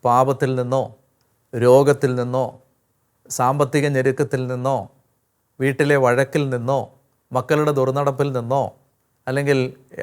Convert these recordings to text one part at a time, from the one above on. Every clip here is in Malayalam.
പാപത്തിൽ നിന്നോ രോഗത്തിൽ നിന്നോ സാമ്പത്തിക ഞെരുക്കത്തിൽ നിന്നോ വീട്ടിലെ വഴക്കിൽ നിന്നോ മക്കളുടെ ദുർനടപ്പിൽ നിന്നോ അല്ലെങ്കിൽ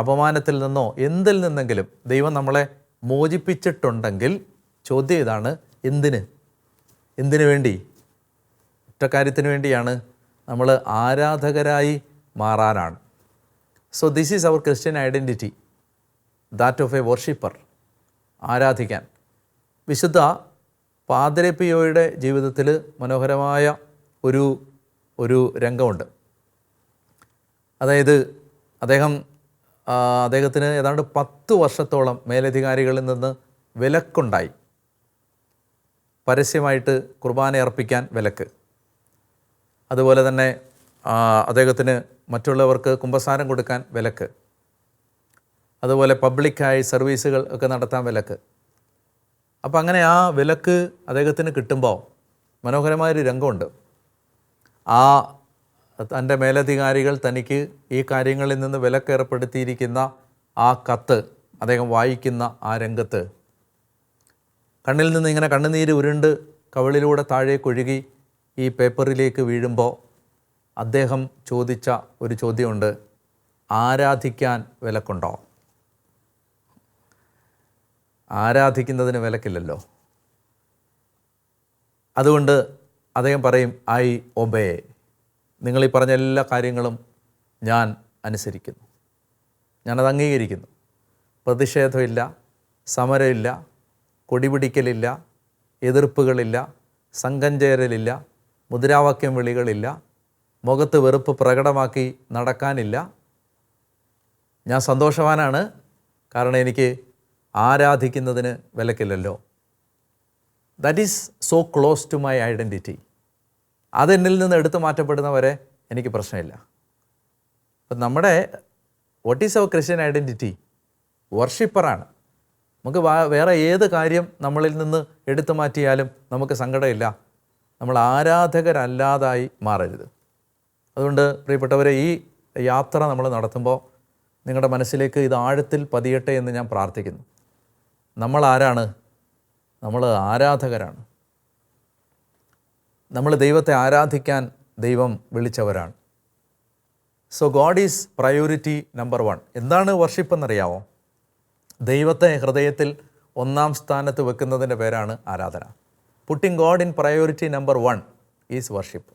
അപമാനത്തിൽ നിന്നോ എന്തിൽ നിന്നെങ്കിലും ദൈവം നമ്മളെ മോചിപ്പിച്ചിട്ടുണ്ടെങ്കിൽ ചോദ്യം ഇതാണ്, എന്തിനു വേണ്ടി? ഒറ്റ കാര്യത്തിന് വേണ്ടിയാണ്, നമ്മൾ ആരാധകരായി മാറാനാണ്. So this is our Christian identity, that of a worshipper, ആരാധിക്കാൻ. വിശുദ്ധ പാദ്രെ പിയോയുടെ ജീവിതത്തിൽ മനോഹരമായ ഒരു രംഗമുണ്ട്. അതായത് അദ്ദേഹത്തിന് ഏതാണ്ട് 10 വർഷത്തോളം മേലധികാരികളിൽ നിന്ന് വിലക്കുണ്ടായി. പരസ്യമായിട്ട് കുർബാന അർപ്പിക്കാൻ വിലക്ക്. അതുപോലെ തന്നെ അദ്ദേഹത്തിന് മറ്റുള്ളവർക്ക് കുമ്പസാരം കൊടുക്കാൻ വിലക്ക്. അതുപോലെ പബ്ലിക്കായി സർവീസുകൾ ഒക്കെ നടത്താൻ വിലക്ക്. അപ്പോൾ അങ്ങനെ ആ വിലക്ക് അദ്ദേഹത്തിന് കിട്ടുമ്പോൾ മനോഹരമായൊരു രംഗമുണ്ട്. തൻ്റെ മേലധികാരികൾ തനിക്ക് ഈ കാര്യങ്ങളിൽ നിന്ന് വിലക്കേർപ്പെടുത്തിയിരിക്കുന്ന ആ കത്ത് അദ്ദേഹം വായിക്കുന്ന ആ രംഗത്ത് കണ്ണിൽ നിന്ന് ഇങ്ങനെ കണ്ണുനീര് ഉരുണ്ട് കവിളിലൂടെ താഴേക്കൊഴുകി ഈ പേപ്പറിലേക്ക് വീഴുമ്പോൾ അദ്ദേഹം ചോദിച്ച ഒരു ചോദ്യമുണ്ട്, ആരാധിക്കാൻ വിലക്കുണ്ടോ? ആരാധിക്കുന്നതിന് വിലക്കില്ലല്ലോ. അതുകൊണ്ട് അദ്ദേഹം പറയും, ഐ ഒബേ, നിങ്ങളീ പറഞ്ഞ എല്ലാ കാര്യങ്ങളും ഞാൻ അനുസരിക്കുന്നു, ഞാനത് അംഗീകരിക്കുന്നു. പ്രതിഷേധമില്ല, സമരമില്ല, കൊടിപിടിക്കലില്ല, എതിർപ്പുകളില്ല, സംഘം ചേരലില്ല, മുദ്രാവാക്യം വിളികളില്ല, മുഖത്ത് വെറുപ്പ് പ്രകടമാക്കി നടക്കാനില്ല. ഞാൻ സന്തോഷവാനാണ്, കാരണം എനിക്ക് ആരാധിക്കുന്നതിന് വിലക്കില്ലല്ലോ. That is so close to my identity. അതെന്നിൽ നിന്ന് എടുത്തു മാറ്റപ്പെടുന്നവരെ എനിക്ക് പ്രശ്നമില്ല. അപ്പം നമ്മുടെ what is our Christian identity? വർഷിപ്പറാണ്. നമുക്ക് വേറെ ഏത് കാര്യം നമ്മളിൽ നിന്ന് എടുത്തു മാറ്റിയാലും നമുക്ക് സങ്കടമില്ല. നമ്മൾ ആരാധകരല്ലാതായി മാറരുത്. അതുകൊണ്ട് പ്രിയപ്പെട്ടവരെ, ഈ യാത്ര നമ്മൾ നടത്തുമ്പോൾ നിങ്ങളുടെ മനസ്സിലേക്ക് ഇത് ആഴത്തിൽ പതിയട്ടെ എന്ന് ഞാൻ പ്രാർത്ഥിക്കുന്നു. നമ്മൾ ആരാണ്? നമ്മൾ ആരാധകരാണ്. നമ്മൾ ദൈവത്തെ ആരാധിക്കാൻ ദൈവം വിളിച്ചവരാണ്. So God is priority number 1. എന്താണ് വർഷിപ്പ് എന്നറിയാമോ? ദൈവത്തെ ഹൃദയത്തിൽ 1-ാം സ്ഥാനത്ത് വെക്കുന്നതിൻ്റെ പേരാണ് ആരാധന. Putting God in priority number 1 is worship.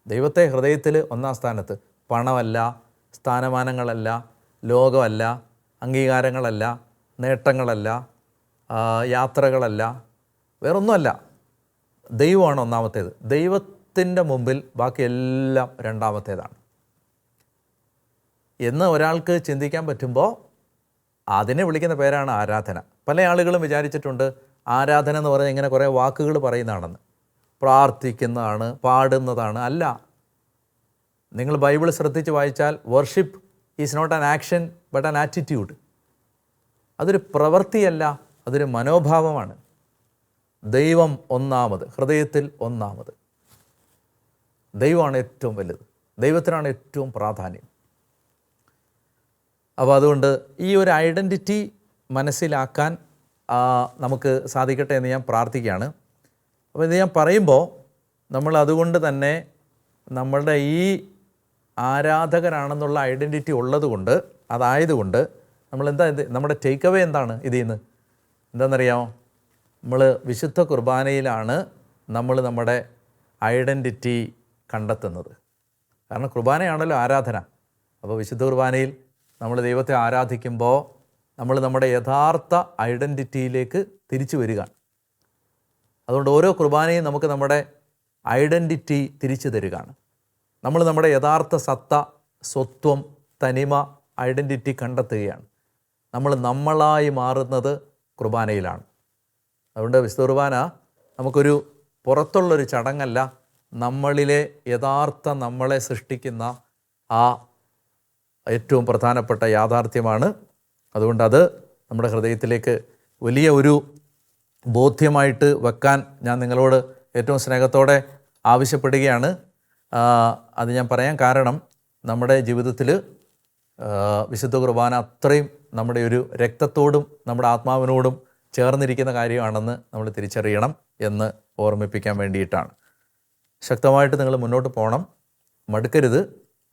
ദൈവത്തെ ഹൃദയത്തിൽ 1-ാം സ്ഥാനത്ത്. പണമല്ല, സ്ഥാനമാനങ്ങളല്ല, ലോകമല്ല, അംഗീകാരങ്ങളല്ല, നേട്ടങ്ങളല്ല, യാത്രകളല്ല, വേറൊന്നുമല്ല. ദൈവമാണ് ഒന്നാമത്തേത്. ദൈവത്തിൻ്റെ മുമ്പിൽ ബാക്കിയെല്ലാം രണ്ടാമത്തേതാണ് എന്ന് ഒരാൾക്ക് ചിന്തിക്കാൻ പറ്റുമ്പോൾ അതിനെ വിളിക്കുന്ന പേരാണ് ആരാധന. പല ആളുകളും വിചാരിച്ചിട്ടുണ്ട് ആരാധന എന്ന് പറഞ്ഞാൽ ഇങ്ങനെ കുറേ വാക്കുകൾ പറയുന്നതാണെന്ന്. പ്രാർത്ഥിക്കുന്നതാണ്, പാടുന്നതാണ്. അല്ല, നിങ്ങൾ ബൈബിൾ ശ്രദ്ധിച്ച് വായിച്ചാൽ worship is not an action but an attitude. അതൊരു പ്രവൃത്തിയല്ല, അതൊരു മനോഭാവമാണ്. ദൈവം ഒന്നാമത്, ഹൃദയത്തിൽ ഒന്നാമത്. ദൈവമാണ് ഏറ്റവും വലുത്, ദൈവത്തിനാണ് ഏറ്റവും പ്രാധാന്യം. അപ്പോൾ അതുകൊണ്ട് ഈ ഒരു ഐഡൻറ്റിറ്റി മനസ്സിലാക്കാൻ നമുക്ക് സാധിക്കട്ടെ എന്ന് ഞാൻ പ്രാർത്ഥിക്കുകയാണ്. അപ്പോൾ ഇത് ഞാൻ പറയുമ്പോൾ നമ്മൾ അതുകൊണ്ട് തന്നെ നമ്മളുടെ ഈ ആരാധകരാണെന്നുള്ള ഐഡൻറ്റിറ്റി ഉള്ളതുകൊണ്ട്, അതായതുകൊണ്ട് നമ്മുടെ ടേക്ക് അവേ എന്താണ് ഇതിൽ നിന്ന്? എന്താണെന്നറിയാമോ? നമ്മൾ വിശുദ്ധ കുർബാനയിലാണ് നമ്മൾ നമ്മുടെ ഐഡൻറ്റിറ്റി കണ്ടെത്തുന്നത്. കാരണം കുർബാനയാണല്ലോ ആരാധന. അപ്പോൾ വിശുദ്ധ കുർബാനയിൽ നമ്മൾ ദൈവത്തെ ആരാധിക്കുമ്പോൾ നമ്മൾ നമ്മുടെ യഥാർത്ഥ ഐഡൻറ്റിറ്റിയിലേക്ക് തിരിച്ചു വരികയാണ്. അതുകൊണ്ട് ഓരോ കുർബാനയും നമുക്ക് നമ്മുടെ ഐഡൻറ്റിറ്റി തിരിച്ചു തരികയാണ്. നമ്മൾ നമ്മുടെ യഥാർത്ഥ സത്ത, സ്വത്വം, തനിമ, ഐഡൻറ്റിറ്റി കണ്ടെത്തുകയാണ്. നമ്മളായി മാറുന്നത് കുർബാനയിലാണ്. അതുകൊണ്ട് വിശുദ്ധ കുർബാന നമുക്കൊരു പുറത്തുള്ളൊരു ചടങ്ങല്ല, നമ്മളിലെ യഥാർത്ഥ നമ്മളെ സൃഷ്ടിക്കുന്ന ആ ഏറ്റവും പ്രധാനപ്പെട്ട യാഥാർത്ഥ്യമാണ്. അതുകൊണ്ട് അത് നമ്മുടെ ഹൃദയത്തിലേക്ക് വലിയ ഒരു ബോധ്യമായിട്ട് വെക്കാൻ ഞാൻ നിങ്ങളോട് ഏറ്റവും സ്നേഹത്തോടെ ആവശ്യപ്പെടുകയാണ്. അത് ഞാൻ പറയാൻ കാരണം, നമ്മുടെ ജീവിതത്തിൽ വിശുദ്ധ കുർബാന അത്രയും നമ്മുടെ ഒരു രക്തത്തോടും നമ്മുടെ ആത്മാവിനോടും ചേർന്നിരിക്കുന്ന കാര്യമാണെന്ന് നമ്മൾ തിരിച്ചറിയണം എന്ന് ഓർമ്മിപ്പിക്കാൻ വേണ്ടിയിട്ടാണ്. ശക്തമായിട്ട് നിങ്ങൾ മുന്നോട്ട് പോകണം, മടുക്കരുത്.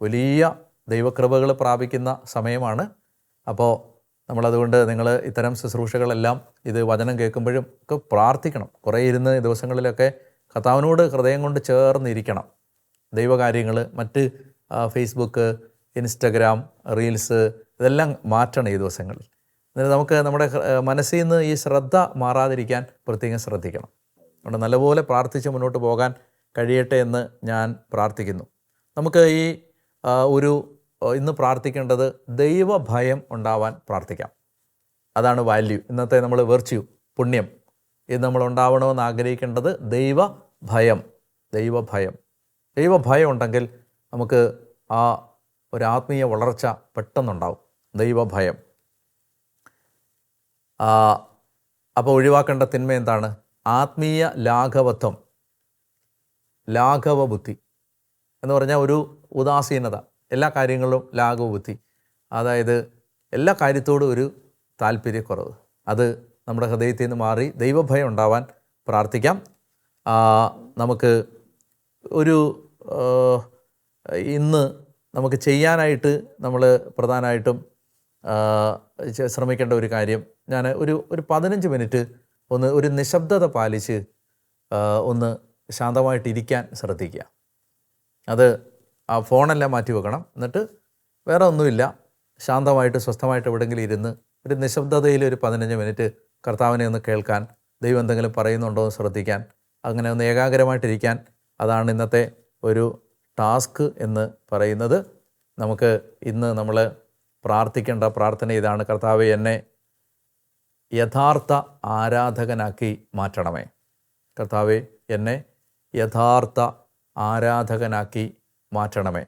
വലിയ ദൈവകൃപകൾ പ്രാപിക്കുന്ന സമയമാണ്. അപ്പോൾ നമ്മളതുകൊണ്ട് നിങ്ങൾ ഇത്തരം ശുശ്രൂഷകളെല്ലാം ഇത് വചനം കേൾക്കുമ്പോഴും ഒക്കെ പ്രാർത്ഥിക്കണം. കുറേ ഇരുന്ന് ദിവസങ്ങളിലൊക്കെ കർത്താവിനോട് ഹൃദയം കൊണ്ട് ചേർന്നിരിക്കണം. ദൈവകാര്യങ്ങൾ, മറ്റ് ഫേസ്ബുക്ക്, ഇൻസ്റ്റഗ്രാം, റീൽസ് ഇതെല്ലാം മാറ്റണം ഈ ദിവസങ്ങളിൽ. എന്നിട്ട് നമുക്ക് നമ്മുടെ മനസ്സിൽ നിന്ന് ഈ ശ്രദ്ധ മാറാതിരിക്കാൻ പ്രത്യേകം ശ്രദ്ധിക്കണം. അതുകൊണ്ട് നല്ലപോലെ പ്രാർത്ഥിച്ച് മുന്നോട്ട് പോകാൻ കഴിയട്ടെ എന്ന് ഞാൻ പ്രാർത്ഥിക്കുന്നു. നമുക്ക് ഈ ഇന്ന് പ്രാർത്ഥിക്കേണ്ടത് ദൈവഭയം ഉണ്ടാവാൻ പ്രാർത്ഥിക്കാം. അതാണ് വാല്യൂ. ഇന്നത്തെ നമ്മൾ വെർച്യൂ, പുണ്യം. ഇത് നമ്മൾ ഉണ്ടാവണമെന്ന് ആഗ്രഹിക്കേണ്ടത് ദൈവഭയം. ദൈവഭയം ഉണ്ടെങ്കിൽ നമുക്ക് ആ ഒരു ആത്മീയ വളർച്ച പെട്ടെന്നുണ്ടാവും. ദൈവഭയം. അപ്പോൾ ഒഴിവാക്കേണ്ട തിന്മ എന്താണ്? ആത്മീയ ലാഘവ ബുദ്ധി എന്ന് പറഞ്ഞാൽ ഒരു ഉദാസീനത, എല്ലാ കാര്യങ്ങളിലും ലാഘവ ബുദ്ധി, അതായത് എല്ലാ കാര്യത്തോടും ഒരു താല്പര്യക്കുറവ്. അത് നമ്മുടെ ഹൃദയത്തിൽ നിന്ന് മാറി ദൈവഭയം ഉണ്ടാവാൻ പ്രാർത്ഥിക്കാം. നമുക്ക് ഇന്ന് നമുക്ക് ചെയ്യാനായിട്ട് നമ്മൾ പ്രധാനമായിട്ടും ശ്രമിക്കേണ്ട ഒരു കാര്യം, ഞാൻ ഒരു 15 മിനിറ്റ് ഒരു നിശബ്ദത പാലിച്ച് ഒന്ന് ശാന്തമായിട്ടിരിക്കാൻ ശ്രദ്ധിക്കുക. അത് ആ ഫോണെല്ലാം മാറ്റി വെക്കണം. എന്നിട്ട് വേറെ ഒന്നുമില്ല, ശാന്തമായിട്ട് സ്വസ്ഥമായിട്ട് എവിടെയെങ്കിലും ഇരുന്ന് ഒരു നിശബ്ദതയിൽ ഒരു 15 മിനിറ്റ് കർത്താവിനെ ഒന്ന് കേൾക്കാൻ, ദൈവം എന്തെങ്കിലും പറയുന്നുണ്ടോ എന്ന് ശ്രദ്ധിക്കാൻ, അങ്ങനെ ഒന്ന് ഏകാഗ്രമായിട്ടിരിക്കാൻ. അതാണ് ഇന്നത്തെ ഒരു ടാസ്ക് എന്ന് പറയുന്നത്. നമുക്ക് ഇന്ന് നമ്മൾ പ്രാർത്ഥിക്കേണ്ട പ്രാർത്ഥന ഇതാണ്: കർത്താവേ, എന്നെ യഥാർത്ഥ ആരാധകനാക്കി മാറ്റണമേ. കർത്താവേ, എന്നെ യഥാർത്ഥ ആരാധകനാക്കി മാറ്റണമേ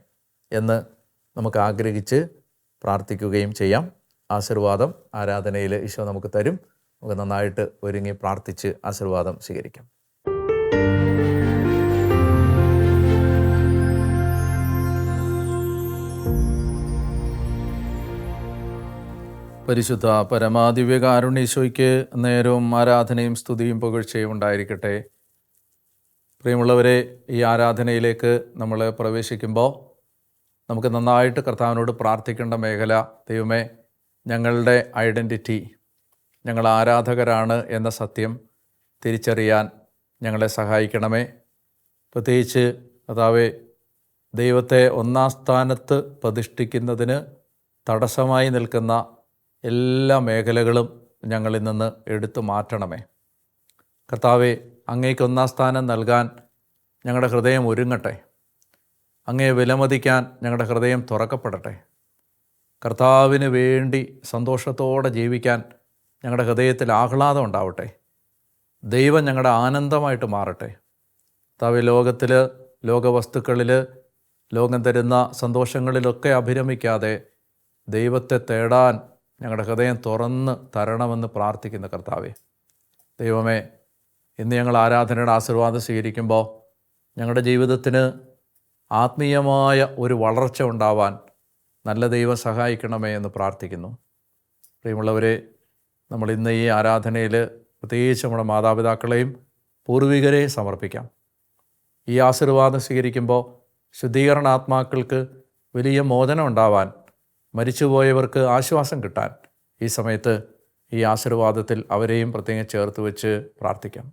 എന്ന് നമുക്ക് ആഗ്രഹിച്ച് പ്രാർത്ഥിക്കുകയും ചെയ്യാം. ആശീർവാദം ആരാധനയിൽ ഈശോ നമുക്ക് തരും. നമുക്ക് നന്നായിട്ട് ഒരുങ്ങി പ്രാർത്ഥിച്ച് ആശീർവാദം സ്വീകരിക്കാം. പരിശുദ്ധ പരമാദിവ്യകാരുണ്യീശോയ്ക്ക് നേരവും ആരാധനയും സ്തുതിയും പുകഴ്ചയും ഉണ്ടായിരിക്കട്ടെ. പ്രിയമുള്ളവരെ, ഈ ആരാധനയിലേക്ക് നമ്മൾ പ്രവേശിക്കുമ്പോൾ നമുക്ക് നന്നായിട്ട് കർത്താവിനോട് പ്രാർത്ഥിക്കേണ്ട മേഖല, ദൈവമേ, ഞങ്ങളുടെ ഐഡൻറ്റിറ്റി, ഞങ്ങൾ ആരാധകരാണ് എന്ന സത്യം തിരിച്ചറിയാൻ ഞങ്ങളെ സഹായിക്കണമേ. പ്രത്യേകിച്ച് കർത്താവേ, ദൈവത്തെ ഒന്നാം സ്ഥാനത്ത് പ്രതിഷ്ഠിക്കുന്നതിന് തടസ്സമായി നിൽക്കുന്ന എല്ലാ മേഖലകളും ഞങ്ങളിൽ നിന്ന് എടുത്തു മാറ്റണമേ. കർത്താവേ, അങ്ങേക്ക് ഒന്നാം സ്ഥാനം നൽകാൻ ഞങ്ങളുടെ ഹൃദയം ഒരുങ്ങട്ടെ. അങ്ങയെ വിലമതിക്കാൻ ഞങ്ങളുടെ ഹൃദയം തുറക്കപ്പെടട്ടെ. കർത്താവിന് വേണ്ടി സന്തോഷത്തോടെ ജീവിക്കാൻ ഞങ്ങളുടെ ഹൃദയത്തിൽ ആഹ്ലാദം ഉണ്ടാവട്ടെ. ദൈവം ഞങ്ങളുടെ ആനന്ദമായിട്ട് മാറട്ടെ. കർത്താവേ, ലോകവസ്തുക്കളിൽ, ലോകം തരുന്ന സന്തോഷങ്ങളിലൊക്കെ അഭിരമിക്കാതെ ദൈവത്തെ തേടാൻ ഞങ്ങളുടെ ഹൃദയം തുറന്ന് തരണമെന്ന് പ്രാർത്ഥിക്കുന്ന കർത്താവേ, ദൈവമേ, ഇന്ന് ഞങ്ങൾ ആരാധനയുടെ ആശീർവാദം സ്വീകരിക്കുമ്പോൾ ഞങ്ങളുടെ ജീവിതത്തിന് ആത്മീയമായ ഒരു വളർച്ച ഉണ്ടാവാൻ നല്ല ദൈവം സഹായിക്കണമേ എന്ന് പ്രാർത്ഥിക്കുന്നു. പ്രിയമുള്ളവരെ, നമ്മൾ ഇന്ന് ഈ ആരാധനയിൽ പ്രത്യേകിച്ച് നമ്മുടെ മാതാപിതാക്കളെയും പൂർവികരെയും സമർപ്പിക്കാം. ഈ ആശീർവാദം സ്വീകരിക്കുമ്പോൾ ശുദ്ധീകരണാത്മാക്കൾക്ക് വലിയ മോചനം ഉണ്ടാവാൻ, മരിച്ചുപോയവർക്ക് ആശ്വാസം കിട്ടാൻ ഈ സമയത്ത് ഈ ആശീർവാദത്തിൽ അവരെയും പ്രത്യേകം ചേർത്ത് വെച്ച് പ്രാർത്ഥിക്കാം.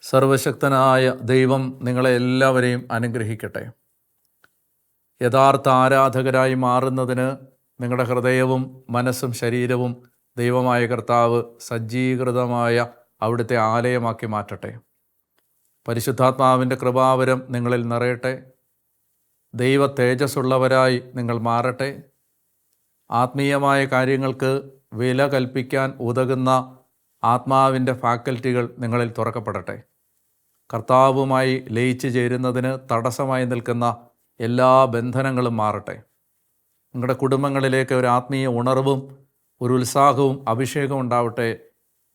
സർവശക്തനായ ദൈവം നിങ്ങളെ എല്ലാവരെയും അനുഗ്രഹിക്കട്ടെ. യഥാർത്ഥ ആരാധകരായി മാറുന്നതിന് നിങ്ങളുടെ ഹൃദയവും മനസ്സും ശരീരവും ദൈവമായ കർത്താവ് സജ്ജീകൃതമായ അവിടുത്തെ ആലയമാക്കി മാറ്റട്ടെ. പരിശുദ്ധാത്മാവിൻ്റെ കൃപാവരം നിങ്ങളിൽ നിറയട്ടെ. ദൈവ തേജസ്സുള്ളവരായി നിങ്ങൾ മാറട്ടെ. ആത്മീയമായ കാര്യങ്ങൾക്ക് വില കൽപ്പിക്കാൻ ഉതകുന്ന ആത്മാവിൻ്റെ ഫാക്കൽറ്റികൾ നിങ്ങളിൽ തുറക്കപ്പെടട്ടെ. കർത്താവുമായി ലയിച്ചു ചേരുന്നതിന് തടസ്സമായി നിൽക്കുന്ന എല്ലാ ബന്ധനങ്ങളും മാറട്ടെ. നിങ്ങളുടെ കുടുംബങ്ങളിലേക്ക് ഒരു ആത്മീയ ഉണർവും ഒരു ഉത്സാഹവും അഭിഷേകവും ഉണ്ടാവട്ടെ.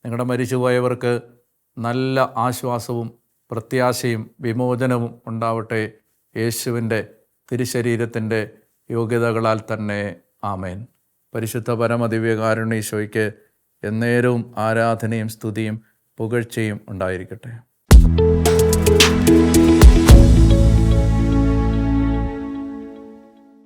നിങ്ങളുടെ മരിച്ചുപോയവർക്ക് നല്ല ആശ്വാസവും പ്രത്യാശയും വിമോചനവും ഉണ്ടാവട്ടെ. യേശുവിൻ്റെ തിരുശരീരത്തിൻ്റെ യോഗ്യതകളാൽ തന്നെ. ആമേൻ. പരിശുദ്ധ പരമദിവ്യകാരുണ്യ എന്നേരവും ആരാധനയും സ്തുതിയും പുകഴ്ചയും ഉണ്ടായിരിക്കട്ടെ.